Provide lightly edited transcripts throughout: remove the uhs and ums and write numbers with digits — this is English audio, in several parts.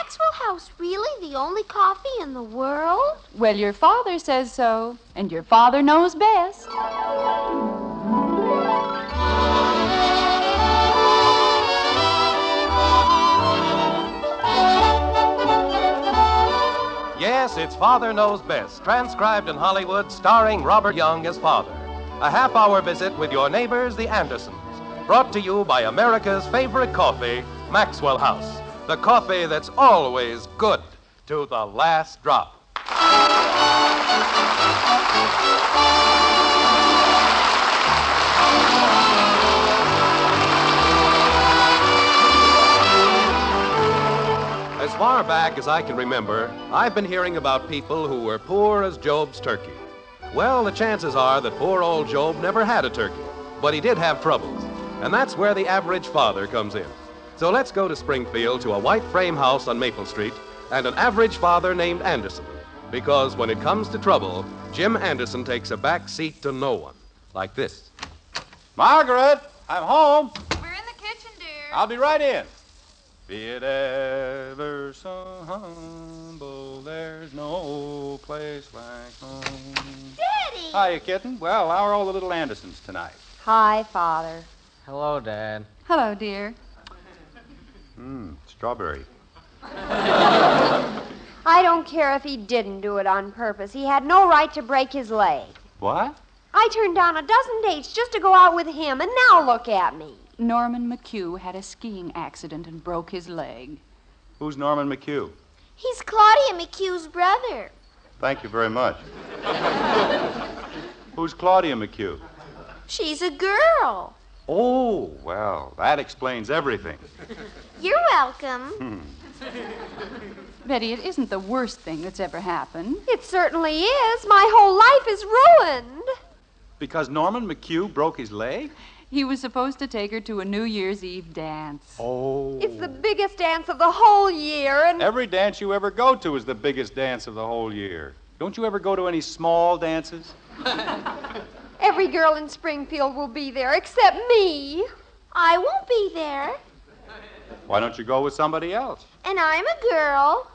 Maxwell House really the only coffee in the world? Well, your father says so, and your father knows best. Yes, it's Father Knows Best, transcribed in Hollywood, starring Robert Young as father. A half-hour visit with your neighbors, the Andersons. Brought to you by America's favorite coffee, Maxwell House. The coffee that's always good to the last drop. As far back as I can remember, I've been hearing about people who were poor as Job's turkey. Well, the chances are that poor old Job never had a turkey, but he did have troubles. And that's where the average father comes in. So let's go to Springfield to a white frame house on Maple Street and an average father named Anderson. Because when it comes to trouble, Jim Anderson takes a back seat to no one. Like this. Margaret, I'm home. We're in the kitchen, dear. I'll be right in. Be it ever so humble, there's no place like home. Daddy! Hiya, kitten. Well, how are all the little Andersons tonight? Hi, Father. Hello, Dad. Hello, dear. Strawberry. I don't care if he didn't do it on purpose. He had no right to break his leg. What? I turned down a dozen dates just to go out with him, and now look at me. Norman McHugh had a skiing accident and broke his leg. Who's Norman McHugh? He's Claudia McHugh's brother. Thank you very much. Who's Claudia McHugh? She's a girl. Oh, well, that explains everything. You're welcome. Betty, it isn't the worst thing that's ever happened. It certainly is. My whole life is ruined. Because Norman McHugh broke his leg? He was supposed to take her to a New Year's Eve dance. Oh. It's the biggest dance of the whole year, and... Every dance you ever go to is the biggest dance of the whole year. Don't you ever go to any small dances? Every girl in Springfield will be there, except me. I won't be there. Why don't you go with somebody else? And I'm a girl.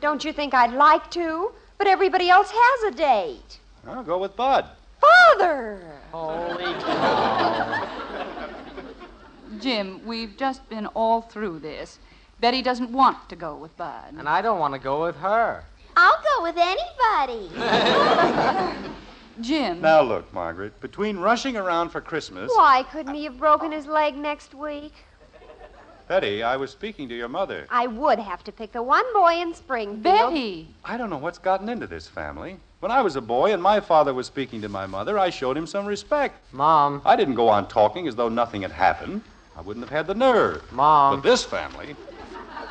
Don't you think I'd like to? But everybody else has a date. I'll go with Bud. Father! Holy cow. Jim, we've just been all through this. Betty doesn't want to go with Bud. And I don't want to go with her. I'll go with anybody. Jim. Now look, Margaret, between rushing around for Christmas... Why couldn't he have broken his leg next week? Betty, I was speaking to your mother. I would have to pick the one boy in Springfield. Betty. I don't know what's gotten into this family. When I was a boy and my father was speaking to my mother, I showed him some respect. Mom. I didn't go on talking as though nothing had happened. I wouldn't have had the nerve. Mom. But this family,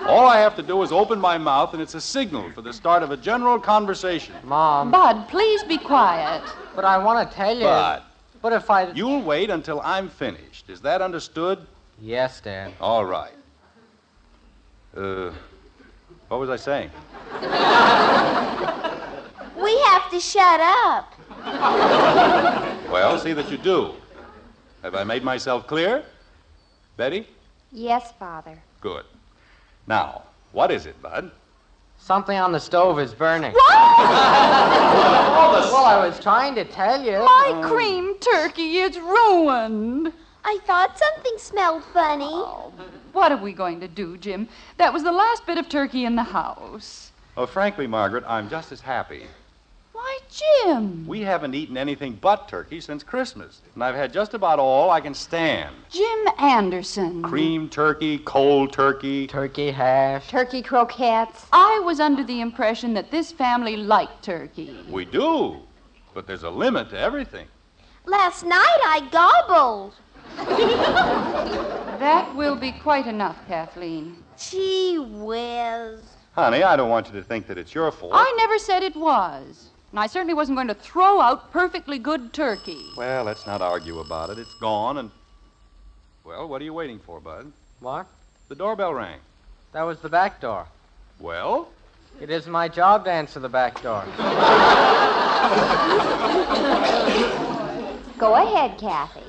all I have to do is open my mouth and it's a signal for the start of a general conversation. Mom. Bud, please be quiet. But I want to tell you. Bud. But if I... You'll wait until I'm finished. Is that understood? Yes, Dad. All right. What was I saying? We have to shut up. Well, see that you do. Have I made myself clear? Betty? Yes, Father. Good. Now, what is it, Bud? Something on the stove is burning. What? Well, I was trying to tell you. My cream turkey is ruined. I thought something smelled funny. Oh, what are we going to do, Jim? That was the last bit of turkey in the house. Oh, frankly, Margaret, I'm just as happy. Why, Jim. We haven't eaten anything but turkey since Christmas, and I've had just about all I can stand. Jim Anderson. Cream turkey, cold turkey. Turkey hash. Turkey croquettes. I was under the impression that this family liked turkey. We do, but there's a limit to everything. Last night I gobbled. That will be quite enough, Kathleen. Gee whiz. Honey, I don't want you to think that it's your fault. I never said it was. And I certainly wasn't going to throw out perfectly good turkey. Well, let's not argue about it. It's gone, and... Well, what are you waiting for, Bud? What? The doorbell rang. That was the back door. Well? It is my job to answer the back door. Go ahead, Kathy.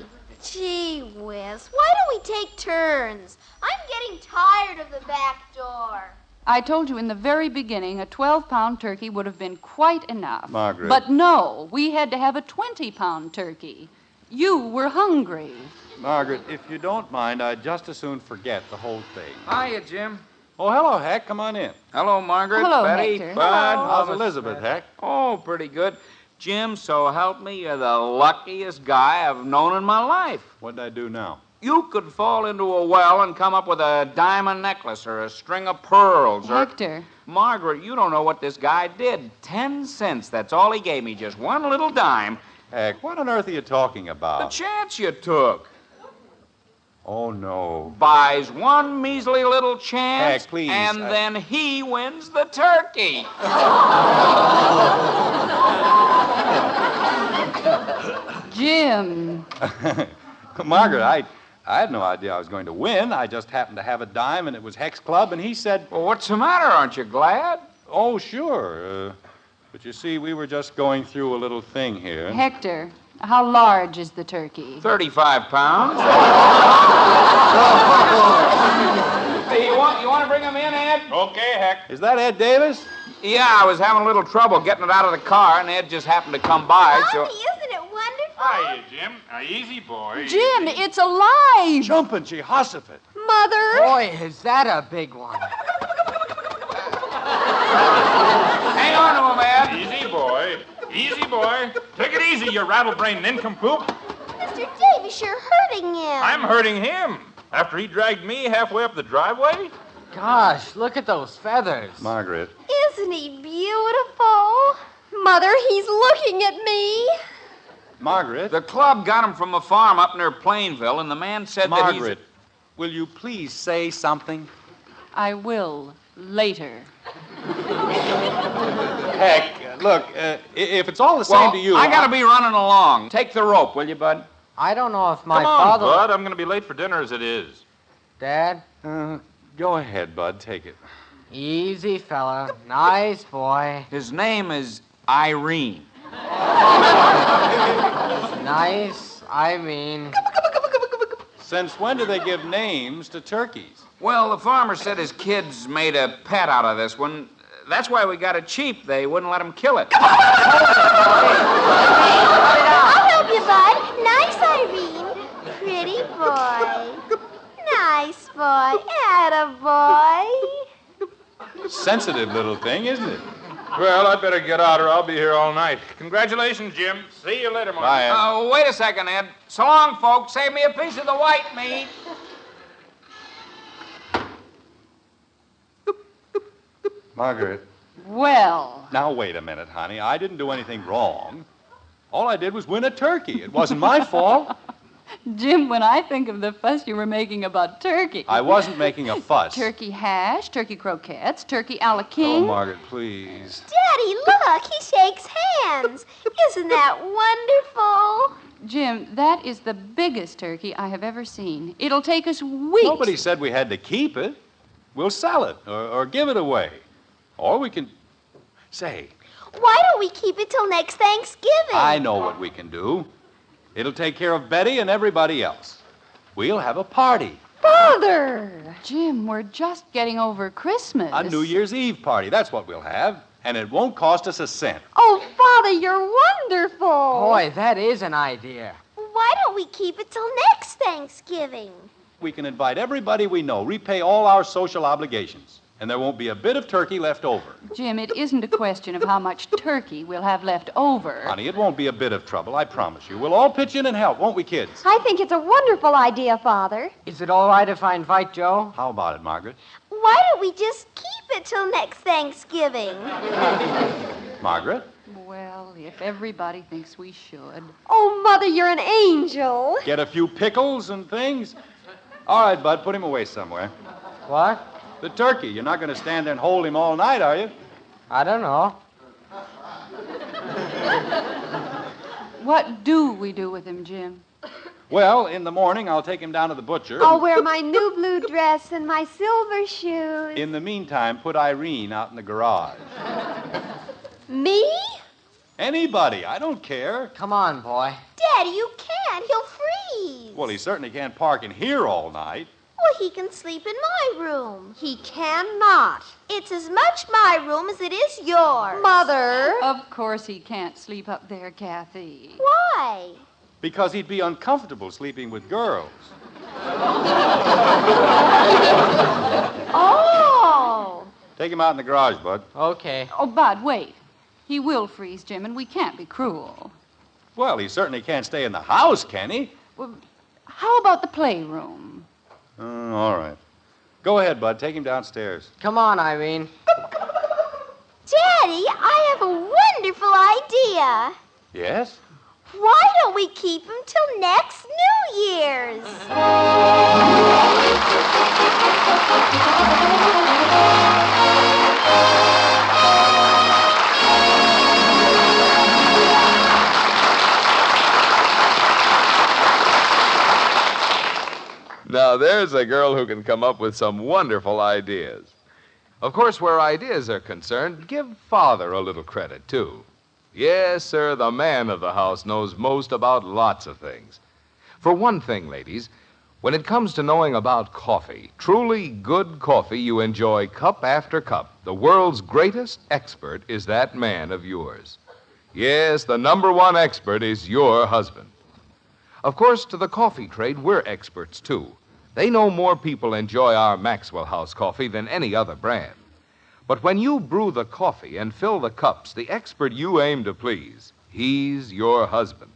Gee whiz. Why don't we take turns? I'm getting tired of the back door. I told you in the very beginning a 12-pound turkey would have been quite enough. Margaret. But no, we had to have a 20-pound turkey. You were hungry. Margaret, if you don't mind, I'd just as soon forget the whole thing. Hiya, Jim. Oh, hello, Heck. Come on in. Hello, Margaret. Hello, Betty. Hector. Bud. How's Elizabeth, Heck? Oh, pretty good. Jim, so help me, you're the luckiest guy I've known in my life. What'd I do now? You could fall into a well and come up with a diamond necklace or a string of pearls or... Hector. Margaret, you don't know what this guy did. 10 cents, that's all he gave me, just one little dime. Heck, what on earth are you talking The about? chance you took. Oh, no. Buys one measly little chance, Heck, please, and then he wins the turkey. Jim. Margaret, I had no idea I was going to win. I just happened to have a dime, and it was Heck's club, and he said, Well, what's the matter? Aren't you glad? oh, sure. But you see, we were just going through a little thing here. Hector, how large is the turkey? 35 pounds. Hey, you want to bring him in, Ed? Okay, Heck. Is that Ed Davis? Yeah, I was having a little trouble getting it out of the car, and Ed just happened to come by, so... Mommy, isn't it wonderful? Hiya, Jim. Easy, boy. Jim, it's alive! Jumpin' Jehoshaphat. Mother! Boy, is that a big one. Hang on to him, Ed. Easy, boy. Easy, boy. Take it easy, you rattle-brained nincompoop. Mr. Davis, you're hurting him. I'm hurting him. After he dragged me halfway up the driveway? Gosh, look at those feathers. Margaret. Isn't he beautiful? Mother, he's looking at me. Margaret. The club got him from a farm up near Plainville, and the man said Margaret, will you please say something? I will later. Heck, look, if it's all the same to you... I gotta be running along. Take the rope, will you, Bud? I don't know if my Come on, father... Bud. I'm going to be late for dinner as it is. Dad, Go ahead, Bud. Take it. easy fella. Nice boy. His name is Irene. Nice, I mean... Since when do they give names to turkeys? Well, the farmer said his kids made a pet out of this one. That's why we got it cheap. They wouldn't let him kill it. I'll help you, Bud. Nice, Irene. Pretty boy. Nice boy. Attaboy. Sensitive little thing, isn't it? Well, I'd better get out or I'll be here all night. Congratulations, Jim. See you later, Mark. Bye, Ed. Wait a second, Ed. So long, folks. Save me a piece of the white meat. Margaret. Well, Now, wait a minute, honey. I didn't do anything wrong. All I did was win a turkey. It wasn't my fault. Jim, when I think of the fuss you were making about turkey. I wasn't making a fuss. Turkey hash, turkey croquettes, turkey a la Oh, king. Margaret, please. Daddy, look. He shakes hands. Isn't that wonderful? Jim, that is the biggest turkey I have ever seen. It'll take us weeks. Nobody said we had to keep it. We'll sell it or give it away. Or we can... Say, Why don't we keep it till next Thanksgiving? I know what we can do. It'll take care of Betty and everybody else. We'll have a party. Father! Jim, we're just getting over Christmas. A New Year's Eve party. That's what we'll have. And it won't cost us a cent. Oh, Father, you're wonderful. Boy, that is an idea. Why don't we keep it till next Thanksgiving? We can invite everybody we know, repay all our social obligations, and there won't be a bit of turkey left over. Jim, it isn't a question of how much turkey we'll have left over. Honey, it won't be a bit of trouble, I promise you. We'll all pitch in and help, won't we, kids? I think it's a wonderful idea, Father. Is it all right if I invite Joe? How about it, Margaret? Why don't we just keep it till next Thanksgiving? Margaret? Well, if everybody thinks we should. Oh, Mother, you're an angel. Get a few pickles and things? All right, Bud, put him away somewhere. What? The turkey. You're not going to stand there and hold him all night, are you? I don't know. What do we do with him, Jim? Well, in the morning, I'll take him down to the butcher. I'll wear my new blue dress and my silver shoes. In the meantime, put Irene out in the garage. Me? Anybody. I don't care. Come on, boy. Daddy, you can't. He'll freeze. Well, he certainly can't park in here all night. Well, he can sleep in my room. He cannot. It's as much my room as it is yours. Mother. Of course he can't sleep up there, Kathy. Why? Because he'd be uncomfortable sleeping with girls. Oh. Take him out in the garage, Bud. Okay. Oh, Bud, wait. He will freeze, Jim, and we can't be cruel. Well, he certainly can't stay in the house, can he? Well, how about the playroom? All right. Go ahead, Bud. Take him downstairs. Come on, Irene. Daddy, I have a wonderful idea. Yes? Why don't we keep him till next New Year's? Now, there's a girl who can come up with some wonderful ideas. Of course, where ideas are concerned, give Father a little credit, too. Yes, sir, the man of the house knows most about lots of things. For one thing, ladies, when it comes to knowing about coffee, truly good coffee you enjoy cup after cup, the world's greatest expert is that man of yours. Yes, the number one expert is your husband. Of course, to the coffee trade, we're experts, too. They know more people enjoy our Maxwell House coffee than any other brand. But when you brew the coffee and fill the cups, the expert you aim to please, he's your husband.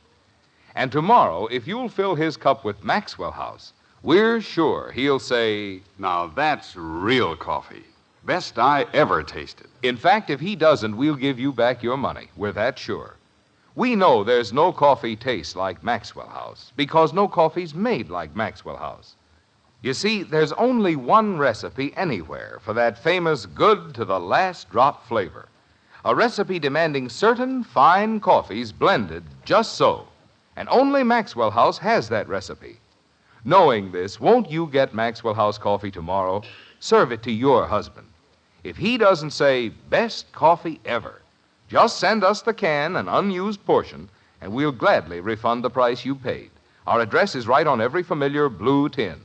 And tomorrow, if you'll fill his cup with Maxwell House, we're sure he'll say, "Now that's real coffee. Best I ever tasted." In fact, if he doesn't, we'll give you back your money. We're that sure. We know there's no coffee tastes like Maxwell House because no coffee's made like Maxwell House. You see, there's only one recipe anywhere for that famous good to the last drop flavor. A recipe demanding certain fine coffees blended just so. And only Maxwell House has that recipe. Knowing this, won't you get Maxwell House coffee tomorrow? Serve it to your husband. If he doesn't say, "Best coffee ever," just send us the can, an unused portion, and we'll gladly refund the price you paid. Our address is right on every familiar blue tin.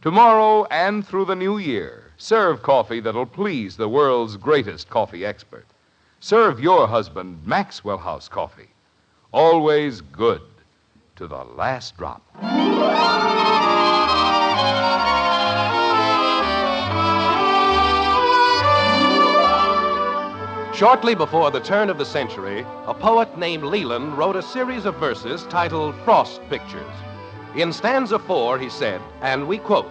Tomorrow and through the new year, serve coffee that'll please the world's greatest coffee expert. Serve your husband Maxwell House coffee. Always good to the last drop. Shortly before the turn of the century, a poet named Leland wrote a series of verses titled Frost Pictures. In stanza 4, he said, and we quote,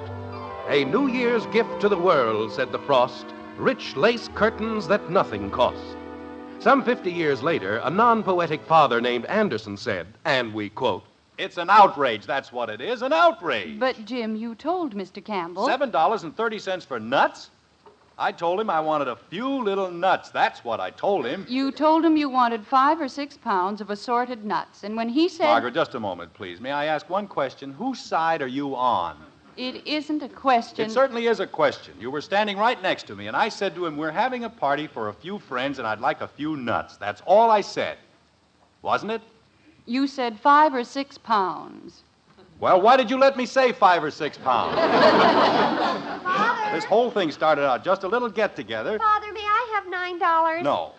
"A New Year's gift to the world," said the frost, "rich lace curtains that nothing cost." Some 50 years later, a non-poetic father named Anderson said, and we quote, "It's an outrage, that's what it is, an outrage." But, Jim, you told Mr. Campbell. $7.30 for nuts? I told him I wanted a few little nuts. That's what I told him. You told him you wanted 5 or 6 pounds of assorted nuts, and when he said... Margaret, just a moment, please. May I ask one question? Whose side are you on? It isn't a question. It certainly is a question. You were standing right next to me, and I said to him, "We're having a party for a few friends, and I'd like a few nuts." That's all I said. Wasn't it? You said 5 or 6 pounds. Well, why did you let me say 5 or 6 pounds? Father. This whole thing started out just a little get-together. Father, may I have $9? No.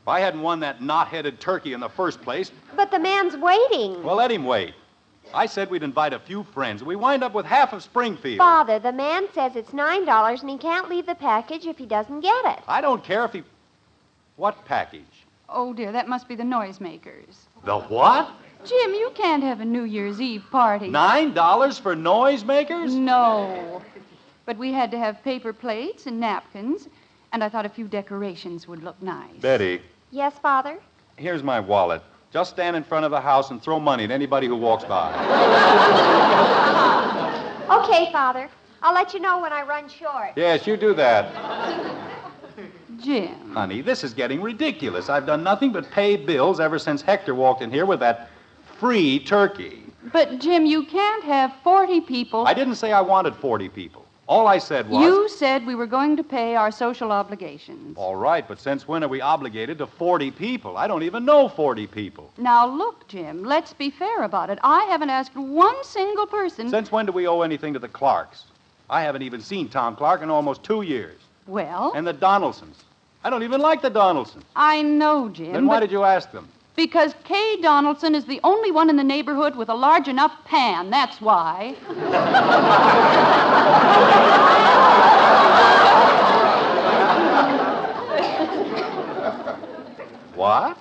If I hadn't won that knot-headed turkey in the first place... But the man's waiting. Well, let him wait. I said we'd invite a few friends. We wind up with half of Springfield. Father, the man says it's $9 and he can't leave the package if he doesn't get it. I don't care if he... What package? Oh, dear, that must be the noisemakers. The what? Jim, you can't have a New Year's Eve party. $9 for noisemakers? No. But we had to have paper plates and napkins, and I thought a few decorations would look nice. Betty, Yes, Father? here's my wallet. Just stand in front of the house and throw money at anybody who walks by. Okay, Father. I'll let you know when I run short. Yes, you do that. Jim. Honey, this is getting ridiculous. I've done nothing but pay bills ever since Hector walked in here with that free turkey. But, Jim, you can't have 40 people. I didn't say I wanted 40 people. All I said was... You said we were going to pay our social obligations. All right, but since when are we obligated to 40 people? I don't even know 40 people. Now, look, Jim, let's be fair about it. I haven't asked one single person. Since when do we owe anything to the Clarks? I haven't even seen Tom Clark in almost 2 years. Well, And the Donaldsons. I don't even like the Donaldsons. I know, Jim. Then why but did you ask them? Because Kay Donaldson is the only one in the neighborhood with a large enough pan. That's why. What?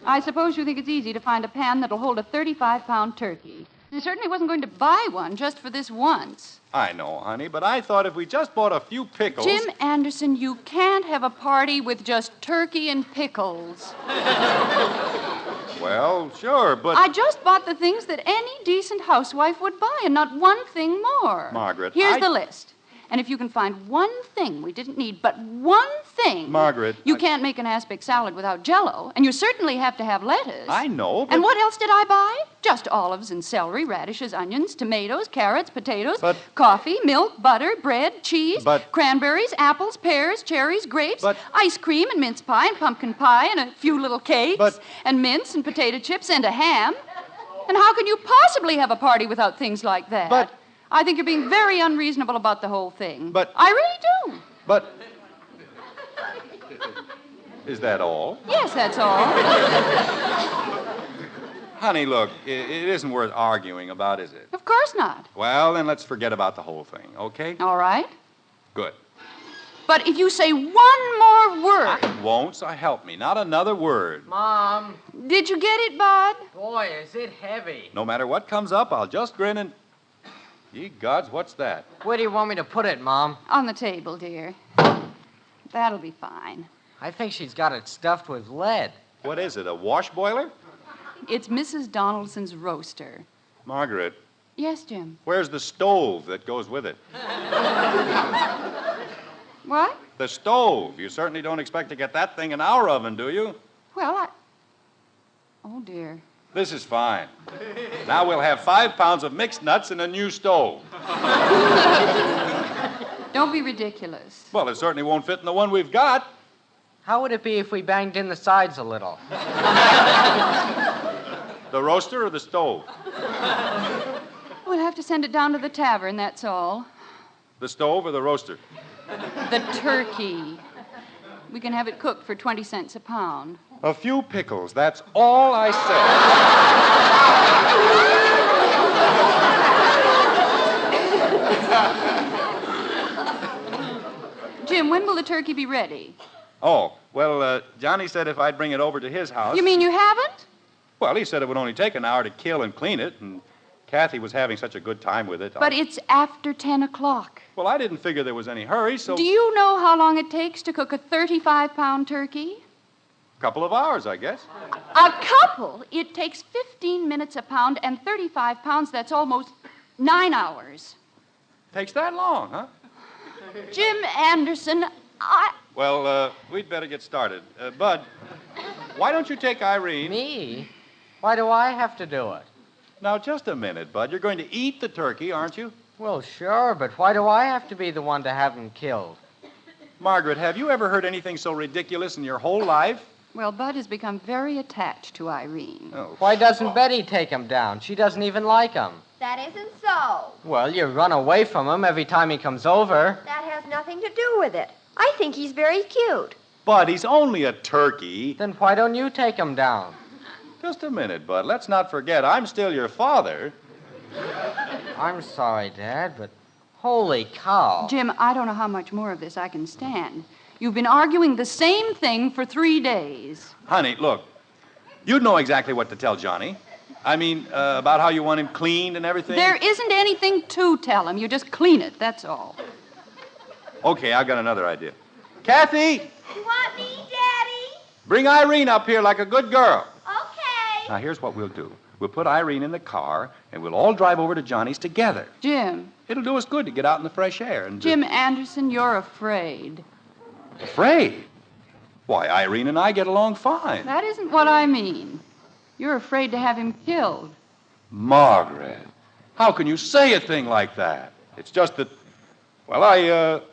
I suppose you think it's easy to find a pan that'll hold a 35-pound turkey. I certainly wasn't going to buy one just for this once. I know, honey, but I thought if we just bought a few pickles... Jim Anderson, you can't have a party with just turkey and pickles. Well, sure, but... I just bought the things that any decent housewife would buy, and not one thing more. Margaret, Here's the list. And if you can find one thing we didn't need, but one thing... Margaret... You can't make an aspic salad without Jell-O, and you certainly have to have lettuce. I know, but... And what else did I buy? Just olives and celery, radishes, onions, tomatoes, carrots, potatoes, coffee, milk, butter, bread, cheese, cranberries, apples, pears, cherries, grapes, ice cream and mince pie and pumpkin pie and a few little cakes and mince and potato chips and a ham. And how can you possibly have a party without things like that? I think you're being very unreasonable about the whole thing. I really do. But... Is that all? Yes, that's all. Honey, look, it isn't worth arguing about, is it? Of course not. Well, then let's forget about the whole thing, okay? All right. Good. But if you say one more word... I won't, so help me. Not another word. Mom. Did you get it, Bud? Boy, is it heavy. No matter what comes up, I'll just grin and... Ye gods, what's that? Where do you want me to put it, Mom? On the table, dear. That'll be fine. I think she's got it stuffed with lead. What is it, a wash boiler? It's Mrs. Donaldson's roaster. Margaret, Yes, Jim. where's the stove that goes with it? What? The stove. You certainly don't expect to get that thing in our oven, do you? Well, Oh, dear. This is fine. Now we'll have 5 pounds of mixed nuts and a new stove. Don't be ridiculous. Well, it certainly won't fit in the one we've got. How would it be if we banged in the sides a little? The roaster or the stove? We'll have to send it down to the tavern, that's all. The stove or the roaster? The turkey. We can have it cooked for 20 cents a pound. A few pickles, that's all I said. Jim, when will the turkey be ready? Oh, well, Johnny said if I'd bring it over to his house... You mean you haven't? Well, he said it would only take an hour to kill and clean it, and Kathy was having such a good time with it. But it's after 10 o'clock. Well, I didn't figure there was any hurry, so... Do you know how long it takes to cook a 35-pound turkey? A couple of hours, I guess. A couple? It takes 15 minutes a pound, and 35 pounds, that's almost 9 hours. Takes that long, huh? Jim Anderson, Well, we'd better get started. Bud, why don't you take Irene? Me? Why do I have to do it? Now, just a minute, Bud. You're going to eat the turkey, aren't you? Well, sure, but why do I have to be the one to have him killed? Margaret, have you ever heard anything so ridiculous in your whole life? Well, Bud has become very attached to Irene. Oh. Why doesn't Betty take him down? She doesn't even like him. That isn't so. Well, you run away from him every time he comes over. That has nothing to do with it. I think he's very cute. Bud, he's only a turkey. Then why don't you take him down? Just a minute, Bud. Let's not forget, I'm still your father. I'm sorry, Dad, but holy cow. Jim, I don't know how much more of this I can stand. You've been arguing the same thing for 3 days. Honey, look, you'd know exactly what to tell Johnny. I mean, about how you want him cleaned and everything. There isn't anything to tell him. You just clean it, that's all. Okay, I've got another idea. Kathy, You want me, Daddy? bring Irene up here like a good girl. Okay. Now, here's what we'll do. We'll put Irene in the car, and we'll all drive over to Johnny's together. Jim. It'll do us good to get out in the fresh air. And Jim Anderson, you're afraid. Afraid? Why, Irene and I get along fine. That isn't what I mean. You're afraid to have him killed. Margaret, how can you say a thing like that? It's just that, well,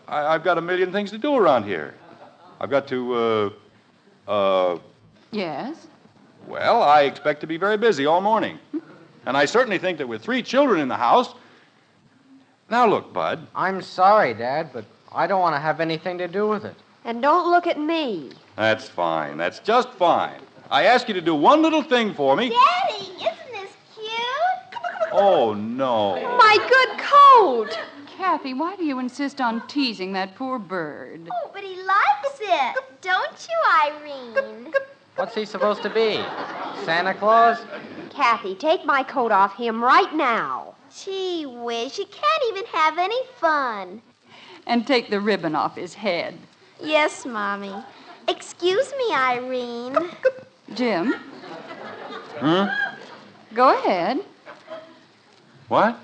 I've got a million things to do around here. I've got to, Yes? well, I expect to be very busy all morning. And I certainly think that with 3 children in the house, Now, look, Bud. I'm sorry, Dad, but I don't want to have anything to do with it. And don't look at me. That's fine. That's just fine. I asked you to do one little thing for me. Daddy, isn't this cute? Oh, no. My good coat. Kathy, why do you insist on teasing that poor bird? Oh, but he likes it. Don't you, Irene? What's he supposed to be? Santa Claus? Kathy, take my coat off him right now. Gee whiz, you can't even have any fun. And take the ribbon off his head. Yes, Mommy. Excuse me, Irene. Jim? Go ahead. What?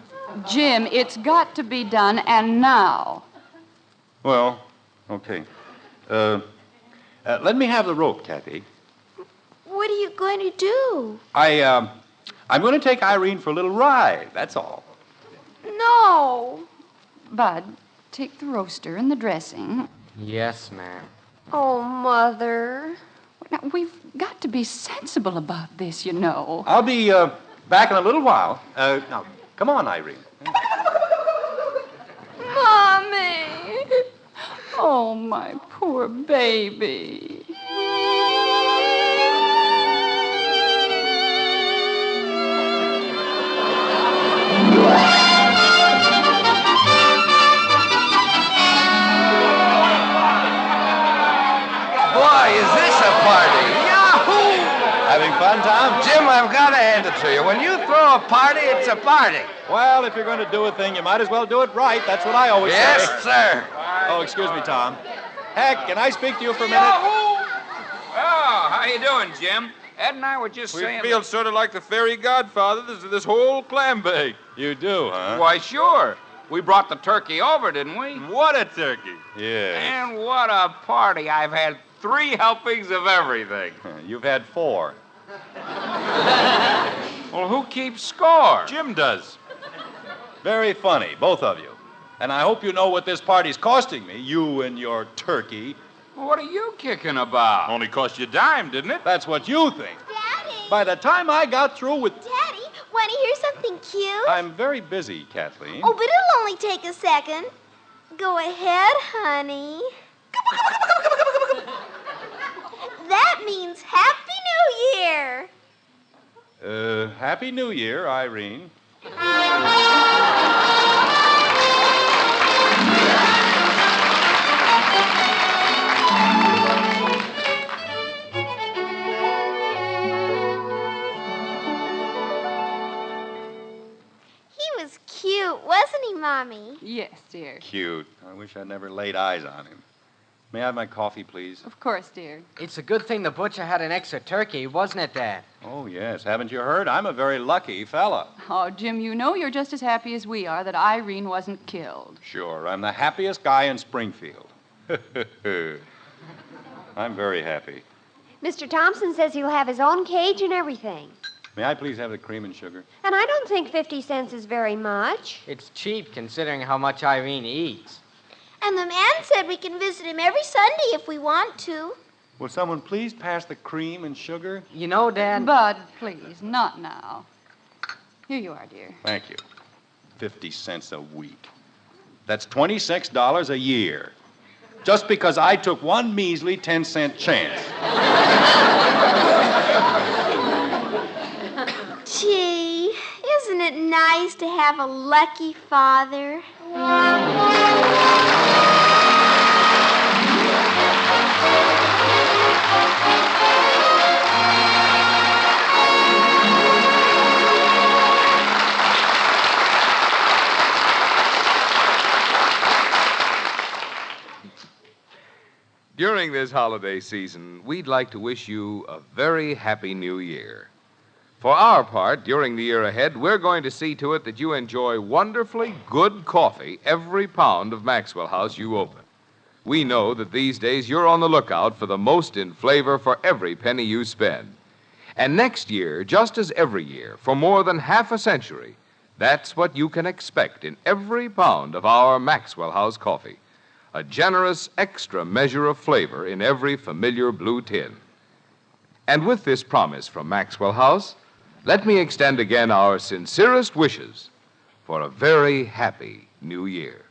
Jim, it's got to be done, and now. Well, okay. Let me have the rope, Kathy. What are you going to do? I'm going to take Irene for a little ride, that's all. No. Bud, take the roaster and the dressing. Yes, ma'am. Oh, Mother. Now, we've got to be sensible about this, you know. I'll be back in a little while. Now, come on, Irene. Mommy! Oh, my poor baby. Boy, is this a party. Yahoo! Having fun, Tom? Jim, I've got to hand it to you. When you throw a party, it's a party. Well, if you're going to do a thing, you might as well do it right. That's what I always say. Yes, sir. Oh, excuse me, Tom. Heck, can I speak to you for a minute? Yahoo! Oh, how you doing, Jim? Ed and I were just saying... We feel sort of like the fairy godfather of this whole clam bake. You do, huh? Why, sure. We brought the turkey over, didn't we? What a turkey. Yeah. And what a party. I've had 3 helpings of everything. You've had 4. Well, who keeps score? Jim does. Very funny, both of you. And I hope you know what this party's costing me, you and your turkey. What are you kicking about? Only cost you a dime, didn't it? That's what you think. Daddy. By the time I got through with... Daddy, want to hear something cute? I'm very busy, Kathleen. Oh, but it'll only take a second. Go ahead, honey. That means Happy New Year. Happy New Year, Irene. He was cute, wasn't he, Mommy? Yes, dear. Cute. I wish I'd never laid eyes on him. May I have my coffee, please? Of course, dear. It's a good thing the butcher had an extra turkey, wasn't it, Dad? Oh, yes. Haven't you heard? I'm a very lucky fella. Oh, Jim, you know you're just as happy as we are that Irene wasn't killed. Sure. I'm the happiest guy in Springfield. I'm very happy. Mr. Thompson says he'll have his own cage and everything. May I please have the cream and sugar? And I don't think 50 cents is very much. It's cheap considering how much Irene eats. And the man said we can visit him every Sunday if we want to. Will someone please pass the cream and sugar? You know, Dad... Bud, please, not now. Here you are, dear. Thank you. 50 cents a week. That's $26 a year. Just because I took one measly 10-cent chance. Gee, isn't it nice to have a lucky father? During this holiday season, we'd like to wish you a very happy new year. For our part, during the year ahead, we're going to see to it that you enjoy wonderfully good coffee every pound of Maxwell House you open. We know that these days you're on the lookout for the most in flavor for every penny you spend. And next year, just as every year, for more than half a century, that's what you can expect in every pound of our Maxwell House coffee. A generous extra measure of flavor in every familiar blue tin. And with this promise from Maxwell House, let me extend again our sincerest wishes for a very happy New Year.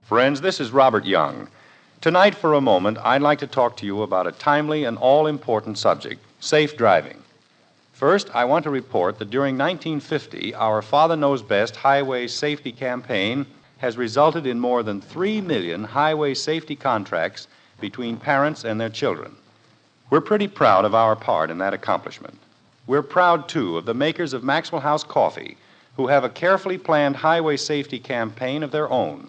Friends, this is Robert Young. Tonight, for a moment, I'd like to talk to you about a timely and all-important subject, safe driving. First, I want to report that during 1950, our Father Knows Best highway safety campaign has resulted in more than 3 million highway safety contracts between parents and their children. We're pretty proud of our part in that accomplishment. We're proud, too, of the makers of Maxwell House Coffee, who have a carefully planned highway safety campaign of their own.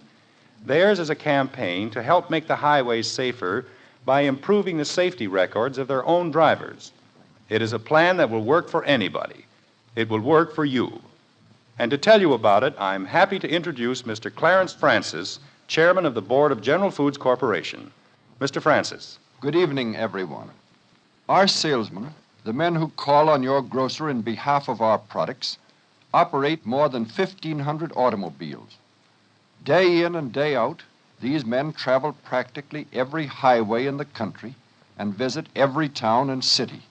Theirs is a campaign to help make the highways safer by improving the safety records of their own drivers. It is a plan that will work for anybody. It will work for you. And to tell you about it, I'm happy to introduce Mr. Clarence Francis, Chairman of the Board of General Foods Corporation. Mr. Francis. Good evening, everyone. Our salesmen, the men who call on your grocer in behalf of our products, operate more than 1,500 automobiles. Day in and day out, these men travel practically every highway in the country and visit every town and city.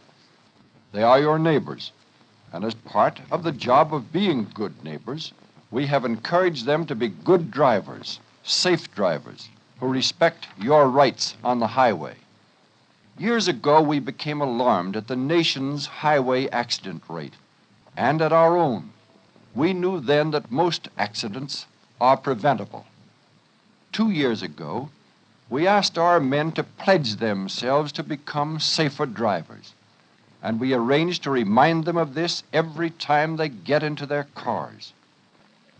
They are your neighbors, and as part of the job of being good neighbors, we have encouraged them to be good drivers, safe drivers, who respect your rights on the highway. Years ago, we became alarmed at the nation's highway accident rate and at our own. We knew then that most accidents are preventable. 2 years ago, we asked our men to pledge themselves to become safer drivers, and we arranged to remind them of this every time they get into their cars.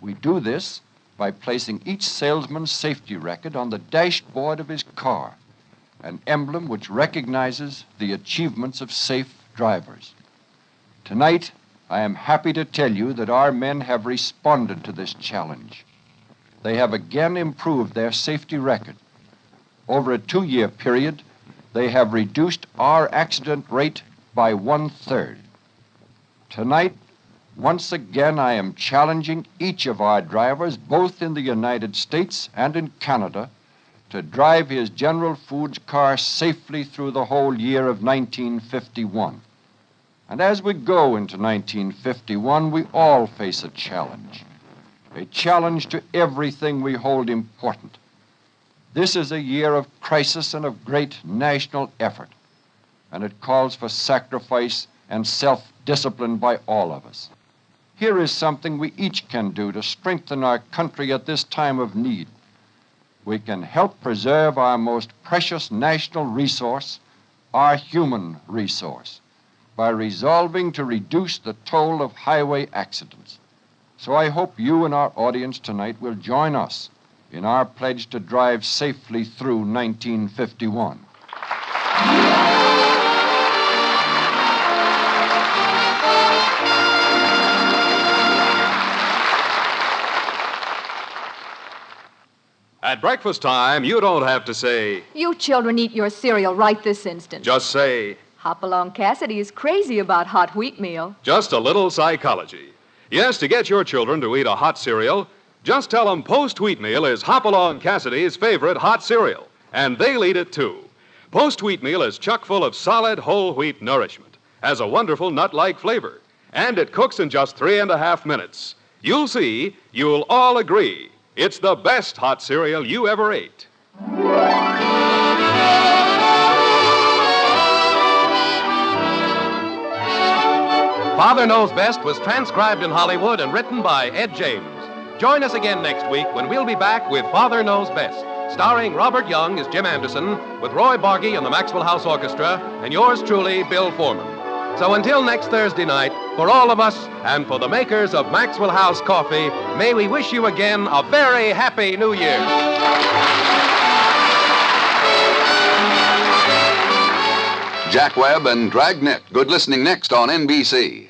We do this by placing each salesman's safety record on the dashboard of his car, an emblem which recognizes the achievements of safe drivers. Tonight, I am happy to tell you that our men have responded to this challenge. They have again improved their safety record. Over a 2-year period, they have reduced our accident rate by 1/3. Tonight, once again, I am challenging each of our drivers, both in the United States and in Canada, to drive his General Foods car safely through the whole year of 1951. And as we go into 1951, we all face a challenge to everything we hold important. This is a year of crisis and of great national effort, and it calls for sacrifice and self-discipline by all of us. Here is something we each can do to strengthen our country at this time of need. We can help preserve our most precious national resource, our human resource, by resolving to reduce the toll of highway accidents. So I hope you and our audience tonight will join us in our pledge to drive safely through 1951. At breakfast time, you don't have to say, "You children eat your cereal right this instant." just say, Hopalong Cassidy is crazy about hot wheatmeal. just a little psychology. Yes, to get your children to eat a hot cereal, just tell them Post Wheatmeal is Hopalong Cassidy's favorite hot cereal, and they'll eat it too. Post Wheatmeal is chock full of solid whole wheat nourishment, has a wonderful nut-like flavor, and it cooks in just 3.5 minutes. You'll see, you'll all agree, it's the best hot cereal you ever ate. Father Knows Best was transcribed in Hollywood and written by Ed James. Join us again next week when we'll be back with Father Knows Best, starring Robert Young as Jim Anderson, with Roy Bargy and the Maxwell House Orchestra, and yours truly, Bill Foreman. So until next Thursday night, for all of us and for the makers of Maxwell House Coffee, may we wish you again a very happy New Year. Jack Webb and Dragnet. Good listening next on NBC.